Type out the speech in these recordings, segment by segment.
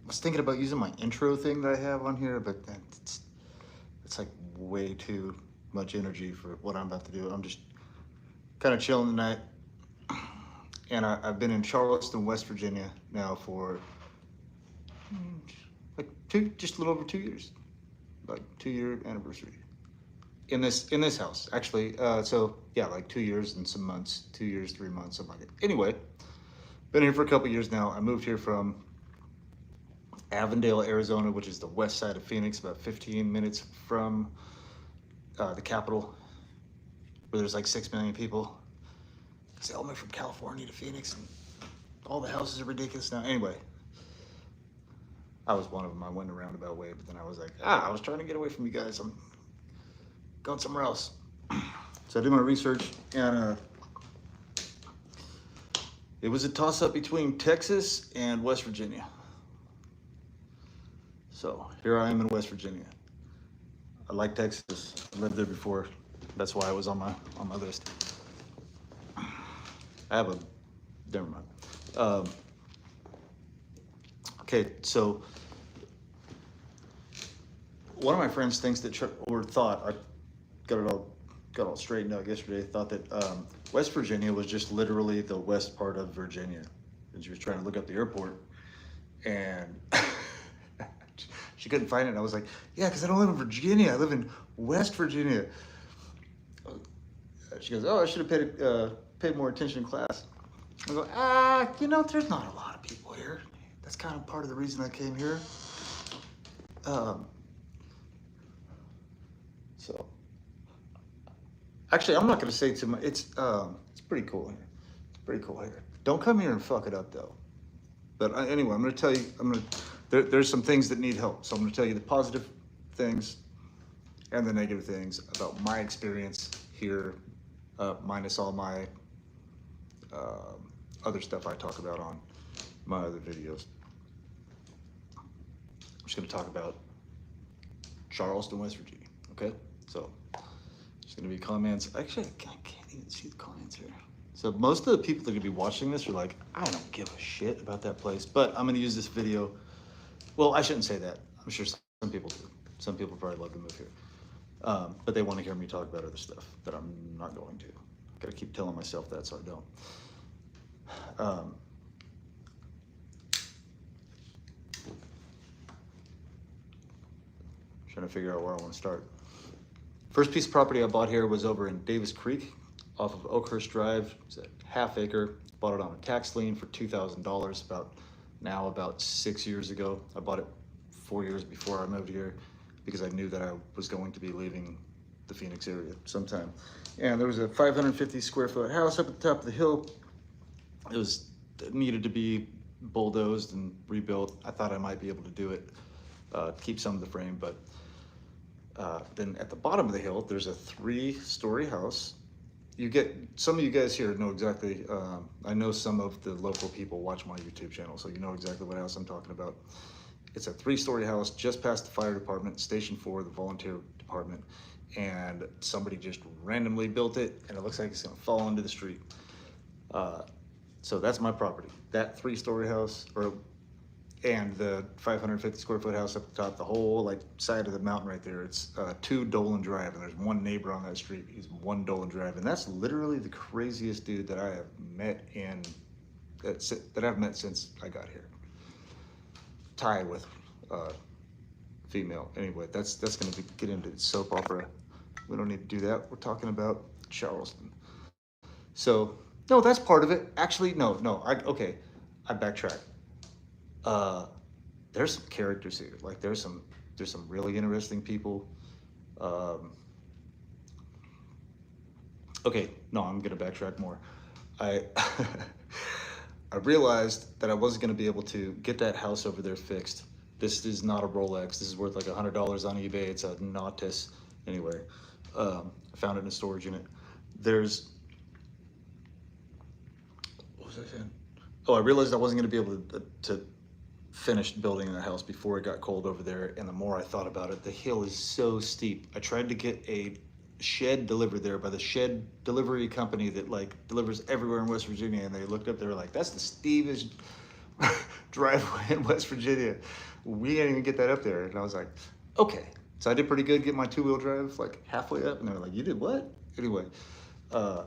was thinking about using my intro thing that I have on here, but it's like way too much energy for what I'm about to do. I'm just kind of chilling tonight, and I've been in Charleston, West Virginia now for like just a little over 2 years, like 2 year anniversary in this house actually. So yeah, like 2 years and some months, 2 years, 3 months, something like it. Anyway, been here for a couple years now. I moved here from Avondale, Arizona, which is the west side of Phoenix, about 15 minutes from the capital, where there's like 6 million people. Because they all moved from California to Phoenix, and all the houses are ridiculous now. Anyway, I was one of them. I went a roundabout way, but then I was like, I was trying to get away from you guys. I'm going somewhere else. So I did my research, and it was a toss-up between Texas and West Virginia. So here I am in West Virginia. I like Texas. I lived there before. That's why it was on my list. I have a, never mind. Okay, so one of my friends thinks that, or thought, I got all straightened out yesterday, thought that West Virginia was just literally the west part of Virginia. And she was trying to look up the airport, and she couldn't find it. And I was like, yeah, because I don't live in Virginia. I live in West Virginia. She goes, oh, I should have paid more attention in class. I go, there's not a lot of people here. That's kind of part of the reason I came here. So, actually, I'm not going to say too much. It's pretty cool here. It's pretty cool here. Don't come here and fuck it up, though. But anyway, I'm going to tell you, there's some things that need help. So I'm going to tell you the positive things and the negative things about my experience here, minus all my other stuff I talk about on my other videos. I'm just going to talk about Charleston, West Virginia. Okay, so there's going to be comments. Actually, I can't even see the comments here. So most of the people that are going to be watching this are like, I don't give a shit about that place. But I'm going to use this video. Well, I shouldn't say that. I'm sure some people do. Some people probably love to move here. But they want to hear me talk about other stuff that I'm not going to. Got to keep telling myself that so I don't. Trying to figure out where I want to start. First piece of property I bought here was over in Davis Creek off of Oakhurst Drive. It's a half acre. Bought it on a tax lien for $2,000 about 6 years ago. I bought it 4 years before I moved here because I knew that I was going to be leaving the Phoenix area sometime. And there was a 550 square foot house up at the top of the hill. It needed to be bulldozed and rebuilt. I thought I might be able to do it, keep some of the frame, but then at the bottom of the hill, there's a 3-story house. Some of you guys here know exactly, I know some of the local people watch my YouTube channel, so you know exactly what house I'm talking about. It's a 3-story house just past the fire department, Station 4, the volunteer department, and somebody just randomly built it, and it looks like it's gonna fall into the street. So that's my property. That 3-story house, and the 550 square foot house up the top, the whole side of the mountain right there. It's 2 Dolan Drive, and there's one neighbor on that street. He's 1 Dolan Drive, and that's literally the craziest dude that I have met that I've met since I got here. Tied with female. Anyway, that's gonna get into soap opera. We don't need to do that. We're talking about Charleston. So no, that's part of it. Actually, no. I backtrack. There's some characters here. There's some really interesting people. Okay, no, I'm gonna backtrack more. I I realized that I wasn't gonna be able to get that house over there fixed. This is not a Rolex. This is worth like $100 on eBay. It's a Nautis. Anyway, I found it in a storage unit. What was I saying? Oh, I realized I wasn't gonna be able to finished building the house before it got cold over there, and the more I thought about it, the hill is so steep. I tried to get a shed delivered there by the shed delivery company that delivers everywhere in West Virginia, and they looked up, they were like, that's the steepest driveway in West Virginia. We didn't even get that up there. And I was like, okay. So I did pretty good getting my 2-wheel drive like halfway up, and they were like, you did what? Anyway, so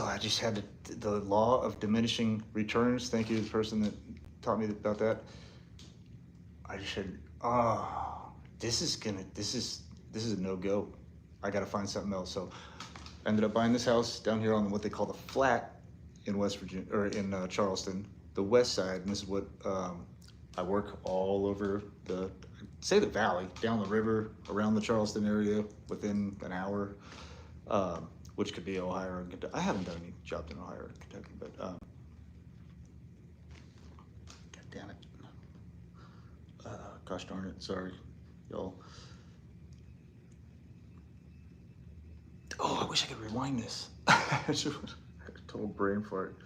I just had the law of diminishing returns. Thank you to the person that taught me about that. I just said, oh, this is a no-go. I gotta find something else. So I ended up buying this house down here on what they call the flat in West Virginia, or in Charleston, the west side. And this is what I work all over the valley, down the river, around the Charleston area, within an hour, which could be Ohio or Kentucky. I haven't done any jobs in Ohio or Kentucky, but God damn it. Gosh darn it, sorry, y'all. Oh, I wish I could rewind this. Total brain fart.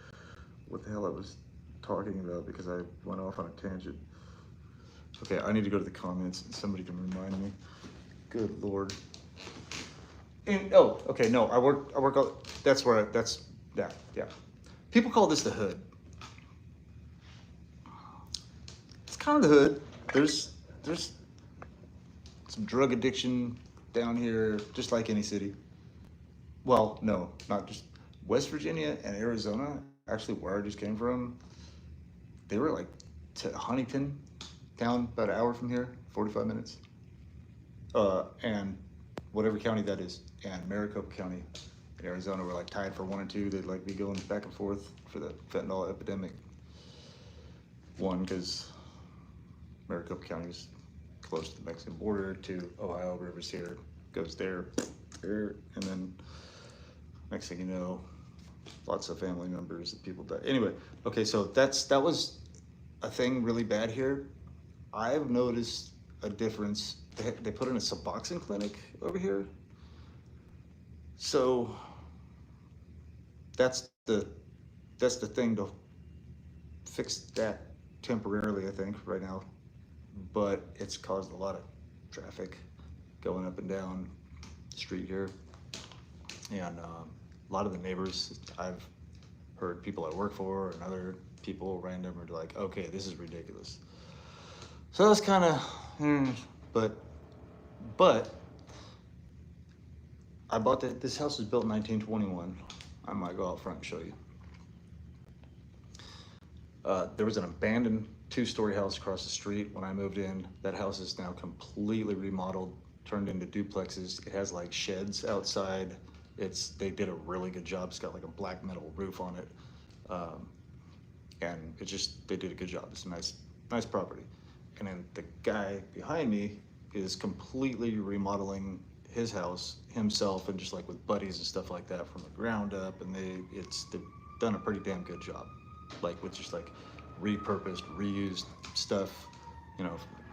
What the hell I was talking about, because I went off on a tangent. Okay, I need to go to the comments and somebody can remind me. Good Lord. And, oh, okay, no, I work, yeah. People call this the hood. It's kind of the hood. There's some drug addiction down here, just like any city. Well, no, not just West Virginia and Arizona, actually where I just came from, they were like to Huntington, down about an hour from here, 45 minutes. And whatever county that is, and Maricopa County in Arizona were like tied for 1 and 2. They'd like be going back and forth for the fentanyl epidemic. One, because Maricopa County is close to the Mexican border, to Ohio, rivers here, goes there, and then next thing you know, lots of family members and people die. Anyway, okay, so that was a thing really bad here. I've noticed a difference. They put in a Suboxone clinic over here. So that's the thing to fix that temporarily, I think, right now. But it's caused a lot of traffic going up and down the street here. And a lot of the neighbors I've heard, people I work for and other people random are like, okay, this is ridiculous. So that's kind of, but I bought this house was built in 1921. I might go out front and show you. There was an abandoned 2-story house across the street when I moved in. That house is now completely remodeled, turned into duplexes. It has like sheds outside. They did a really good job. It's got like a black metal roof on it. And they did a good job. It's a nice property. And then the guy behind me is completely remodeling his house himself, and just like with buddies and stuff like that from the ground up. And they've done a pretty damn good job, like with just like repurposed, reused stuff,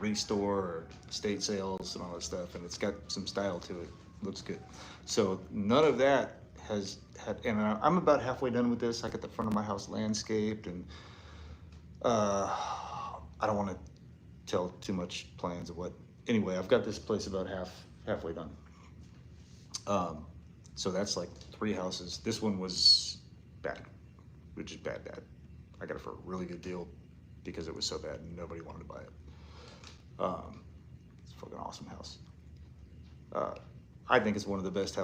restore or estate sales and all that stuff. And it's got some style to it. Looks good. So none of that has had, and I'm about halfway done with this. I got the front of my house landscaped, and I don't want to tell too much plans of what. Anyway, I've got this place about halfway done. So that's like 3 houses. This one was bad, which is bad. I got it for a really good deal because it was so bad and nobody wanted to buy it. It's a fucking awesome house. I think it's one of the best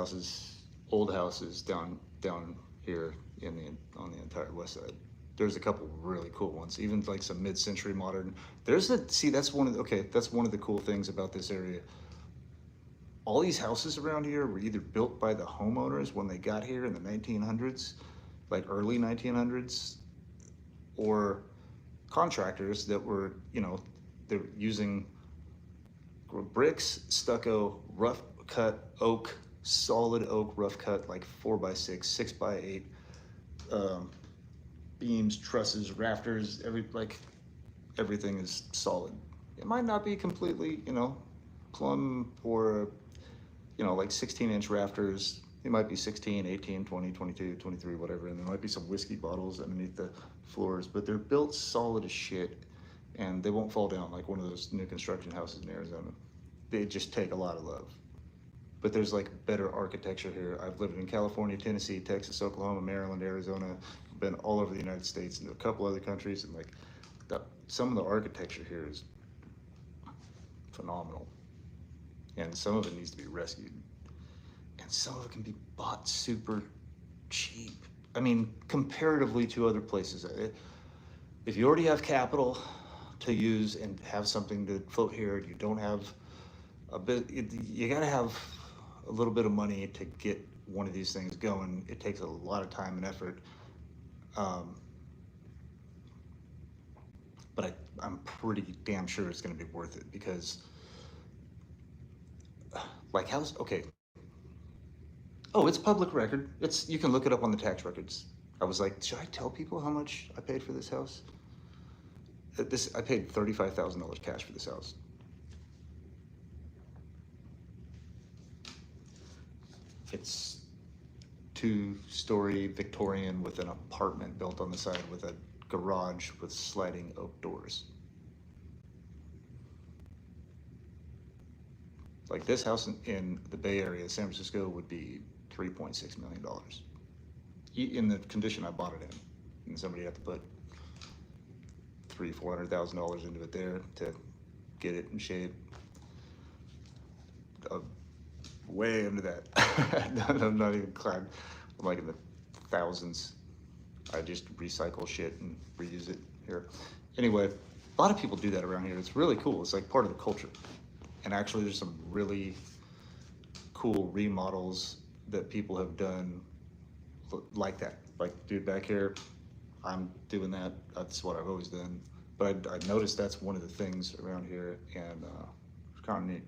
old houses down here on the entire west side. There's a couple really cool ones, even like some mid-century modern. That's one of the cool things about this area. All these houses around here were either built by the homeowners when they got here in the 1900s, like early 1900s, or contractors that were, they're using bricks, stucco, rough cut oak, solid oak, rough cut, like 4x6, 6x8, beams, trusses, rafters, everything is solid. It might not be completely, plumb or, like 16-inch rafters. It might be 16, 18, 20, 22, 23, whatever. And there might be some whiskey bottles underneath the floors, but they're built solid as shit, and they won't fall down like one of those new construction houses in Arizona. They just take a lot of love. But there's like better architecture here. I've lived in California, Tennessee, Texas, Oklahoma, Maryland, Arizona, been all over the United States and to a couple other countries, and like some of the architecture here is phenomenal, and some of it needs to be rescued, and some of it can be bought super cheap. I mean, comparatively to other places. If you already have capital to use and have something to float here, and you don't have a bit, you got to have a little bit of money to get one of these things going. It takes a lot of time and effort. But I'm pretty damn sure it's going to be worth it, because like okay. Oh, it's public record. You can look it up on the tax records. I was like, should I tell people how much I paid for this house? I paid $35,000 cash for this house. It's 2-story Victorian with an apartment built on the side with a garage with sliding oak doors. Like this house in the Bay Area, San Francisco, would be $3.6 million in the condition I bought it in. And somebody had to put $300,000-$400,000 into it there to get it in shape. Way into that. I'm not even climbed. I'm like in the thousands. I just recycle shit and reuse it here. Anyway, a lot of people do that around here. It's really cool. It's like part of the culture. And actually there's some really cool remodels that people have done like that. Like, dude, back here, I'm doing that. That's what I've always done. But I noticed that's one of the things around here, and it's kind of neat.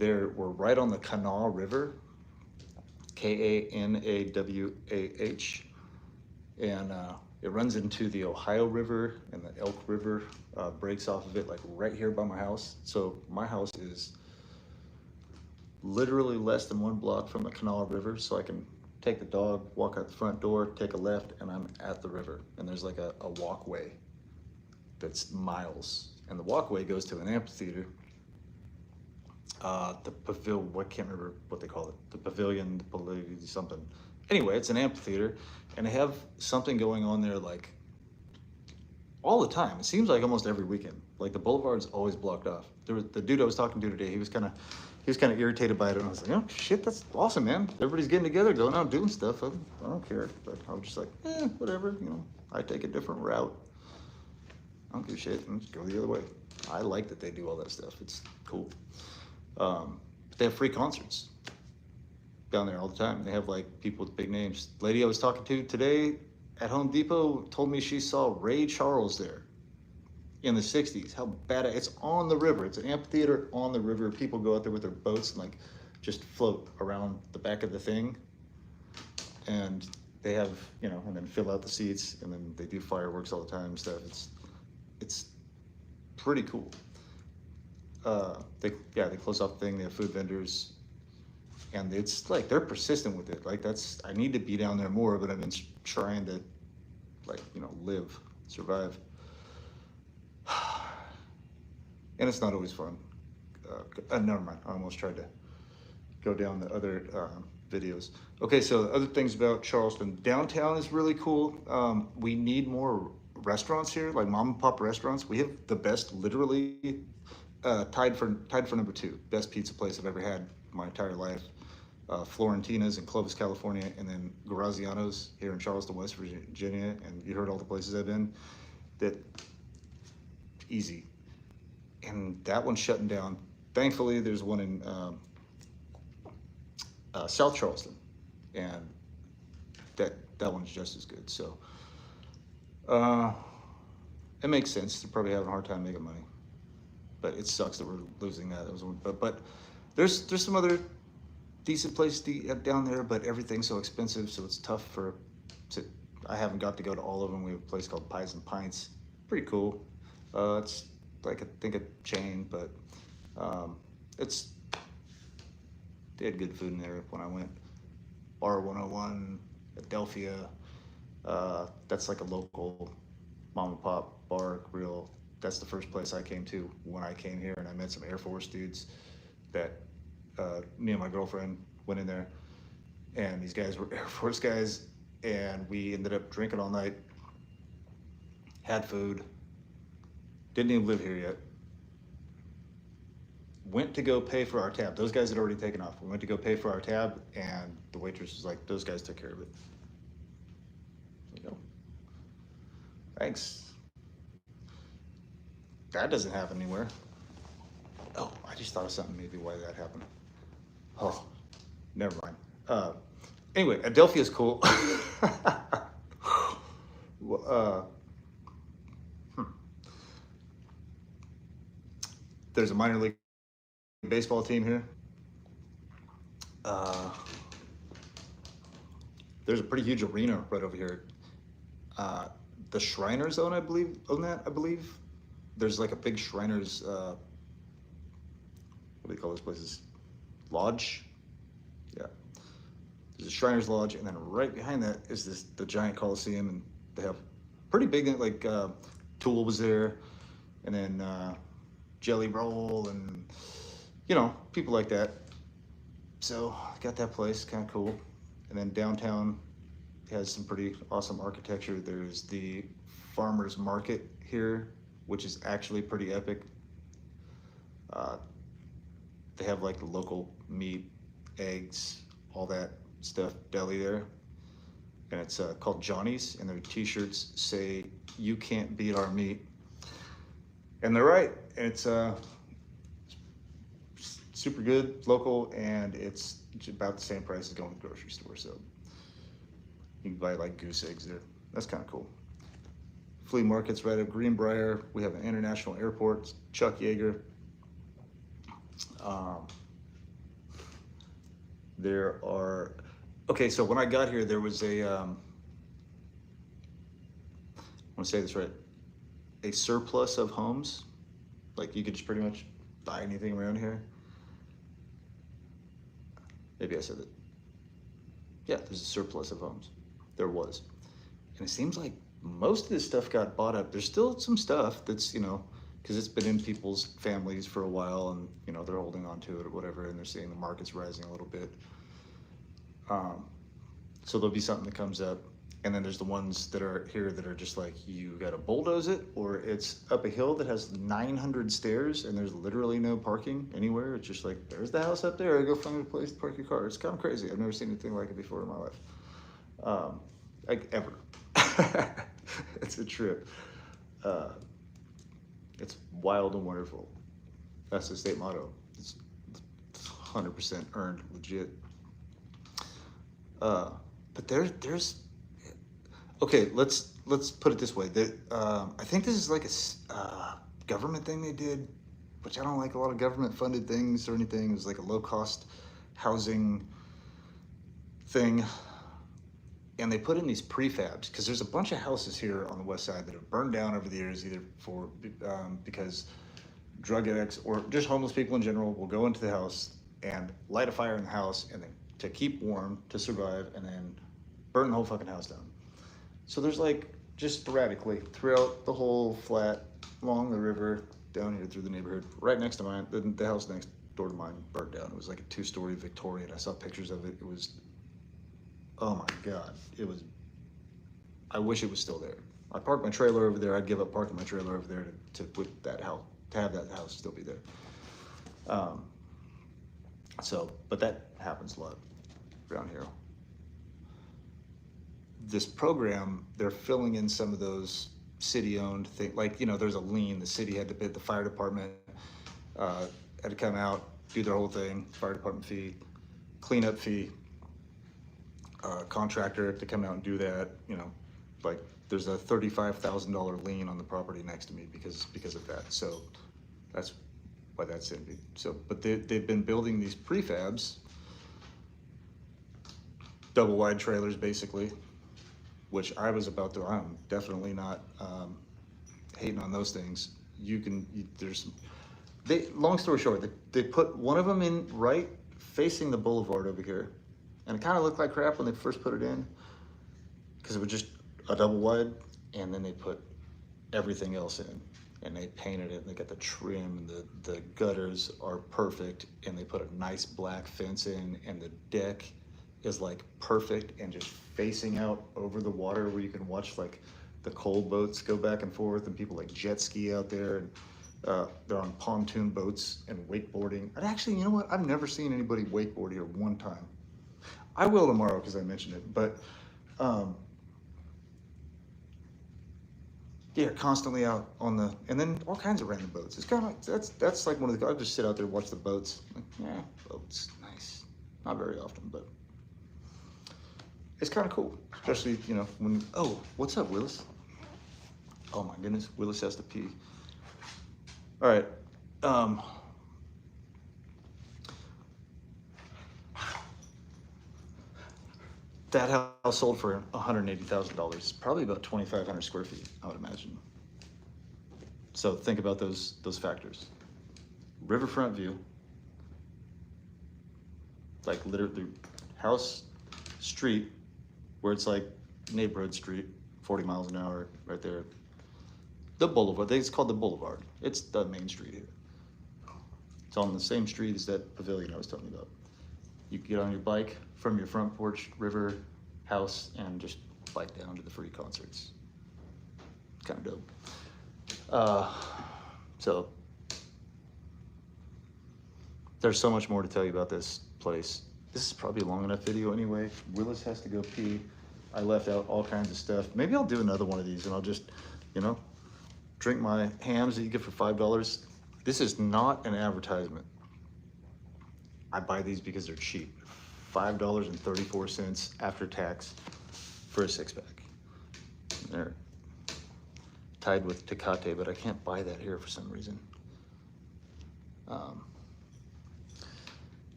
We're right on the Kanawha River, Kanawah, and it runs into the Ohio River, and the Elk River breaks off of it, like right here by my house. So my house is literally less than 1 block from the Kanawha River, so I can take the dog, walk out the front door, take a left, and I'm at the river. And there's like a walkway that's miles, and the walkway goes to an amphitheater. The pavilion, I can't remember what they call it. The pavilion, something. Anyway, it's an amphitheater, and they have something going on there like all the time. It seems like almost every weekend. Like the boulevard's always blocked off. The dude I was talking to today, he was kind of irritated by it, and I was like, oh shit, that's awesome, man. Everybody's getting together, going out doing stuff. I don't care. But I was just like, whatever, I take a different route. I don't give a shit, and just go the other way. I like that they do all that stuff. It's cool. They have free concerts down there all the time. They have like people with big names. Lady I was talking to today at Home Depot told me she saw Ray Charles there in the 60s. How bad it's on the river. It's an amphitheater on the river. People go out there with their boats and like just float around the back of the thing. And they have, and then fill out the seats, and then they do fireworks all the time and stuff. It's pretty cool. They close off the thing. They have food vendors, and it's like they're persistent with it. Like I need to be down there more, but I've been trying to live, survive. And it's not always fun. Never mind, I almost tried to go down the other videos. Okay, so the other things about Charleston. Downtown is really cool. We need more restaurants here, like mom and pop restaurants. We have the best, literally tied for number 2, best pizza place I've ever had in my entire life. Florentina's in Clovis, California, and then Graziano's here in Charleston, West Virginia. And you heard all the places I've been. That easy. And that one's shutting down. Thankfully, there's one in South Charleston, and that one's just as good. So it makes sense. They're probably having a hard time making money, but it sucks that we're losing that. But there's some other decent places to eat down there, but everything's so expensive, so it's tough I haven't got to go to all of them. We have a place called Pies and Pints. Pretty cool. It's like I think a chain, but they had good food in there when I went. Bar 101, Adelphia. That's like a local mom and pop bar grill. That's the first place I came to when I came here, and I met some Air Force dudes that me and my girlfriend went in there, and these guys were Air Force guys, and we ended up drinking all night, had food, didn't even live here yet. Went to go pay for our tab. Those guys had already taken off. We went to go pay for our tab, and the waitress was like, those guys took care of it. You know, thanks. That doesn't happen anywhere. Oh, I just thought of something maybe why that happened. Oh, never mind. Anyway, Adelphia's cool. There's a minor league baseball team here. There's a pretty huge arena right over here. The Shriners own that, I believe. There's like a big Shriners, what do they call those places? Lodge? Yeah. There's a Shriners Lodge, and then right behind that is the giant Coliseum, and they have pretty big, like, Tool was there, and then Jelly Roll, and, you know, people like that. So, got that place, kind of cool. And then downtown has some pretty awesome architecture. There's the farmers market here, which is actually pretty epic. They have like the local meat, eggs, all that stuff deli there. And it's called Johnny's, and their t-shirts say, "You can't beat our meat." And they're right. And it's super good, local, and it's about the same price as going to the grocery store. So you can buy like goose eggs there. That's kind of cool. Flea market's right up Greenbrier. We have an international airport, Chuck Yeager. There are, okay, so when I got here, there was I want to say this right, a surplus of homes. Like you could just pretty much buy anything around here. Maybe I said that. Yeah, there's a surplus of homes. There was. And it seems like most of this stuff got bought up. There's still some stuff that's, you know, because it's been in people's families for a while, and, you know, they're holding on to it or whatever, and they're seeing the market's rising a little bit. So there'll be something that comes up. And then there's the ones that are here that are just like, you gotta bulldoze it, or it's up a hill that has 900 stairs and there's literally no parking anywhere. It's just like, there's the house up there, I go find a place to park your car. It's kind of crazy. I've never seen anything like it before in my life. Like ever. It's a trip. It's wild and wonderful. That's the state motto. It's 100% earned, legit. But there's okay, let's put it this way. I think this is like a government thing they did, which I don't like a lot of government funded things or anything. It was like a low cost housing thing. And they put in these prefabs, because there's a bunch of houses here on the west side that have burned down over the years, either because drug addicts or just homeless people in general will go into the house and light a fire in the house, and then to keep warm, to survive, and then burn the whole fucking house down. So there's like just sporadically throughout the whole flat, along the river, down here through the neighborhood, right next to mine, the house next door to mine burned down. It was like a 2-story Victorian. I saw pictures of it. It was, oh my God, it was, I wish it was still there. I parked my trailer over there. I'd give up parking my trailer over there to put that house, to have that house still be there. So, but that happens a lot around here. This program, they're filling in some of those city-owned things. Like, you know, there's a lien. The city had to bid, the fire department had to come out, do their whole thing, fire department fee, cleanup fee, contractor to come out and do that. You know, like there's a $35,000 lien on the property next to me because of that. So that's why that's in. So, but they've been building these prefabs, double wide trailers basically, which I was about to, I'm definitely not hating on those things. Long story short, they put one of them in right facing the boulevard over here. And it kind of looked like crap when they first put it in, because it was just a double wide, and then they put everything else in. And they painted it, and they got the trim, and the gutters are perfect, and they put a nice black fence in, and the deck is like perfect and just facing out over the water where you can watch like the coal boats go back and forth and people like jet ski out there, and they're on pontoon boats and wakeboarding. And actually, you know what? I've never seen anybody wakeboard here one time. I will tomorrow because I mentioned it, but yeah, constantly out on the, and then all kinds of random boats. It's kind of like, that's like one of the, I'll just sit out there and watch the boats. Like, yeah, boats, nice. Not very often, but it's kind of cool, especially, you know, when, oh, what's up, Willis? Oh my goodness, Willis has to pee. All right. That house sold for $180,000. It's probably about 2,500 square feet, I would imagine. So think about those factors. Riverfront view, like literally house, street, where it's like neighborhood street, 40 miles an hour right there. The boulevard, it's called the boulevard. It's the main street here. It's on the same street as that pavilion I was telling you about. You get on your bike from your front porch, river, house, and just bike down to the free concerts. Kind of dope. So there's so much more to tell you about this place. This is probably a long enough video anyway. Willis has to go pee. I left out all kinds of stuff. Maybe I'll do another one of these and I'll just, you know, drink my hams that you get for $5. This is not an advertisement. I buy these because they're cheap. $5.34 after tax for a 6-pack. They're tied with Tecate, but I can't buy that here for some reason.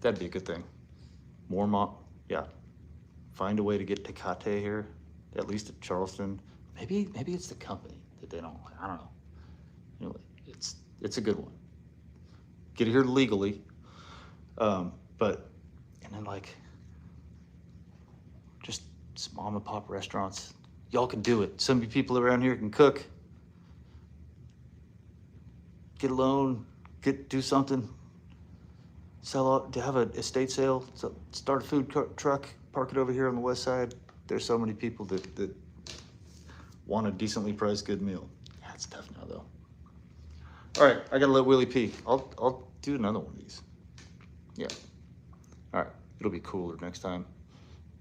That'd be a good thing. Yeah. Find a way to get Tecate here, at least at Charleston. Maybe it's the company that they don't. I don't know. Anyway, it's a good one. Get it here legally. But, and then like, just some mom and pop restaurants. Y'all can do it. Some of you people around here can cook. Get a loan, do something. Sell out, to have an estate sale, so start a food truck, park it over here on the west side. There's so many people that want a decently priced good meal. Yeah, it's tough now though. All right, I gotta let Willie pee. I'll do another one of these. Yeah. All right, it'll be cooler next time.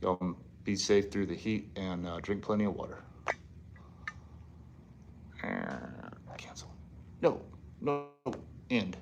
Y'all be safe through the heat and drink plenty of water. Cancel. No, end.